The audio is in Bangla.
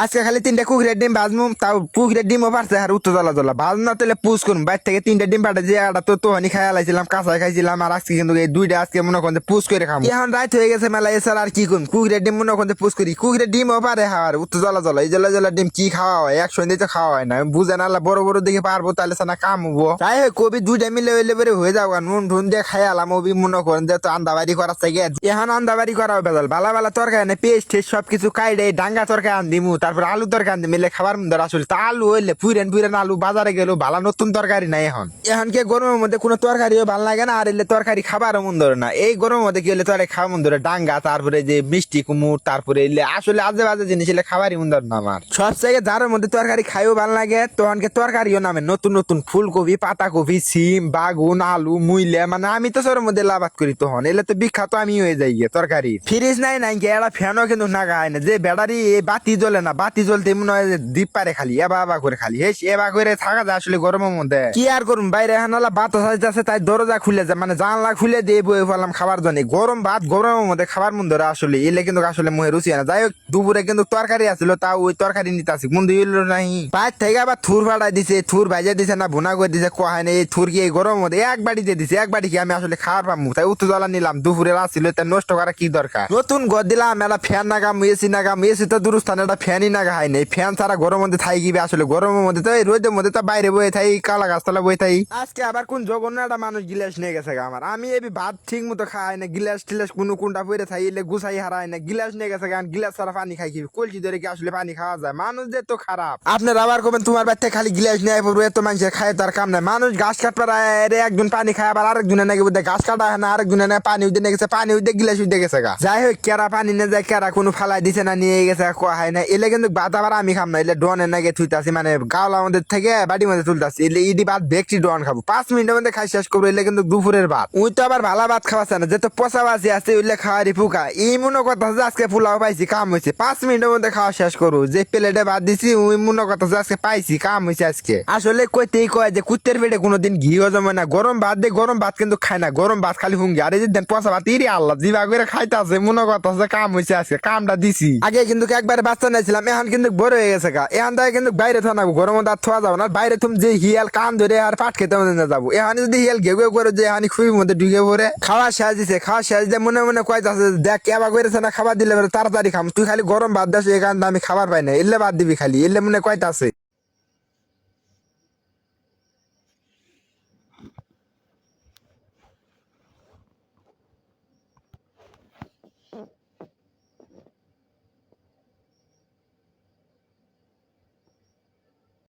আজকে খালি 3টা কুকুরের ডিম ভাজমু, তাও কুকুরের ডিমও পারছে আর উত্তর জ্বলা জ্বলা ভাজ না তাহলে পুষ করুন। বাইর থেকে 3টা ডিম পাঠা দিয়ে একটা তো তোহানি খাই লাইছিলাম, কাঁচাই খাইছিলাম। আর আজকে কিন্তু এই 2টা আজকে মনে করেন পুষ করে খাবো। এখন রাত হয়ে গেছে মেলা, এছাড়া আর কি করুন। কুকুরের ডিম মনে করেন পুষ করি, কুকুরের ডিমও পারে খাওয়ার উত্তর জ্বলা জ্বলা। এই জ্বলা জ্বলা ডিম কি খাওয়া হয়, একসঙ্গে তো খাওয়া হয় না। বুঝে না বড় বড় দিকে পারবো তাহলে না কাম হবো। তাই হয় কবি 2টা মিলে হইলে পরে হয়ে যাবো। নুন ঠুন দিয়ে খাই আলাম ওবি মনে করেন যে তো আন্দাবাড়ি করার থেকে এখন আন্দাবাড়ি করা বেজাল। বালা বালা তরকারি না পেস্ট টেস্ট সবকিছু কাইডে ডাঙ্গা তরকারি আন দিমু, তারপর আলু তরকারি আন মিলে খাবার মধ্যে আসলে তা আলু হইলে পুরেন পুরেন আলু বাজারে গেল ভালো নতুন তরকারি নাই। এখন কে গরমের মধ্যে কোনো তরকারিও ভালো লাগে না, আর এলে তরকারি খাবারও মন ধরে না। এই গরমের মধ্যে কি হলে তরকারি খাওয়া মন ধরে ডাঙ্গা, তারপরে যে মিষ্টি কুমুর, তারপরে এলে আসলে আজে বাজে জিনিস এলে খাবারই মন ধরে না আমার। সব জায়গায় যার মধ্যে তরকারি খাইও ভালো লাগে তখনকে তরকারিও নামে নতুন নতুন ফুলকপি, পাতাকপি, সিম, বাগুন, আলু, মুইলে। মানে আমি তো সর মধ্যে লাভাত করি তখন এলে তো বিখ্যাত আমি হয়ে যাই গিয়ে তরকারি। ফ্রিজ নাই নাই কে একটা ফ্যানও কিন্তু না গায় না, যে ব্যাটারি বাতি জ্বলে না, বাতি জ্বলতে মনে হয় দ্বীপ পারে খালি এবা করে খালি হেস এবা করে থাকা যায় আসলে গরমের মধ্যে। কি আর করুন, বাইরে হানালা বাতাস আসতেছে তাই দরজা খুলে যায়, মানে জানলা খুলে দিয়ে বয়ে ফেলাম খাবার জন্য। গরম ভাত গরমের মধ্যে খাবার মন ধরে আসলে এলে কিন্তু আসলে মুহে রুচি না। যাই হোক দুপুরে কিন্তু তরকারি আসছিল, তাও ওই তরকারি নিতে আসি মন দিল নাই। বাইর থেকে আবার থুর ফাটাই দিছে, থুর ভাইজা দিছে না ভুনা করে দিছে কোয়া হয় না। এই থুর কি এই গরমের মধ্যে এক বাড়ি দিয়ে দিছে, এক বাড়ি কি আমি আসলে খাবার পাবো, তাই উত্তর জ্বালা নিলাম। দুপুরে আসছিল তাই নষ্ট করা কি দরকার। নতুন ঘর দিলাম একটা ফ্যান নাগাম, এসি নাগাম, এসি তো দূরস্থানে একটা ফ্যানই নাগা হয় নাই। ফ্যান ছাড়া গরমের মধ্যে থাই গিয়ে আসলে গরমের মধ্যে তো এই রোদের মধ্যে তো বাইরে বয়ে থাই, কালা গাছতলা বয়ে থাই। আজকে আবার কোন জঘন্য একটা মানুষ গিলাস নিয়ে গেছে আমার। আমি এই ভাত ঠিক মতো খাই না, গিলাস টিলাস কোনো কোনটা পরে থাই এলে গুছাই হারাই না, গিলাস নিয়ে গেছে গান। গিলাস ছাড়া পানি খাই কি কলচি ধরে কি আসলে পানি খাওয়া যায়? মানুষ যে তো খারাপ। আপনার আবার করবেন তোমার বাচ্চা খালি গিলাস নিয়ে পড়বে, এত মানুষের খায় তার কাম নাই। মানুষ ঘাস কাটবার একজন পানি খায়, আবার আরেকজনে নাকি বুঝতে ঘাস কাটা হয় না, আরেকজনে না পানি উঠে গেছে, পানি উঠে গিলাস উঠে গেছে গা। যাই হোক কেরা পানি না যায়, কেরা কোনো ফালাই দিছে না নিয়ে গেছে কোয়া হয় না। এলে কিন্তু ভাত আবার আমি খাম না, এলে ডনের নাকি থুইতাছি, মানে গাওলা মধ্যে থেকে বাড়ির মধ্যে তুলতাছি। এলে ইডি ভাত ভেকটি ডন খাবো 5 মিনিটের মধ্যে খাই শেষ করবো। এলে কিন্তু দুপুরের ভাত ওই তো আবার ভালো ভাত খাওয়াচ্ছে না, যেহেতু পচা বাজি আছে ওইলে খাওয়ারই ফুকা। এই মনে কথা যে আজকে পোলাও পাইছি কাম হয়েছে, 5 মিনিটের মধ্যে খাওয়া শেষ করবো। যে প্লেটে ভাত দিছি ওই মনে কথা যে আজকে পাইছি কাম হয়েছে আজকে। আসলে কইতেই কয় যে কুত্তের পেটে কোনোদিন ঘিও জমে না। গরম ভাত দে, গরম ভাত কিন্তু খায় না, গরম ভাত খালি হুঙ্গি। আর এই যে পচা ভাত ইরি আল্লাহ জিবা করে খাইতে আছে মনে কথা যে কাম হয়েছে আজকে, কামটা দিছি। আগে কিন্তু একবারে বাচ্চা নিয়েছিলাম, এখন কিন্তু বড় হয়ে গেছে গা। এখন তাই কিন্তু বাইরে থা না, গরম দাঁত থোয়া যাবো না। বাইরে তুমি যে হিয়াল কান ধরে আর পাট খেতে মধ্যে যাবো। এখন যদি হিয়াল ঘেউ ঘেউ করে যে এখন খুবই মধ্যে ঢুকে পড়ে খাওয়া শেষ দিছে, খাওয়া শেষ দিয়ে মনে মনে কয়েছে দেখ কেবা করেছে না খাবার দিলে তাড়াতাড়ি খাম। তুই খালি গরম ভাত দাস, এখান আমি খাবার পাই না, এলে ভাত দিবি খালি এলে মনে কয়টা আছে।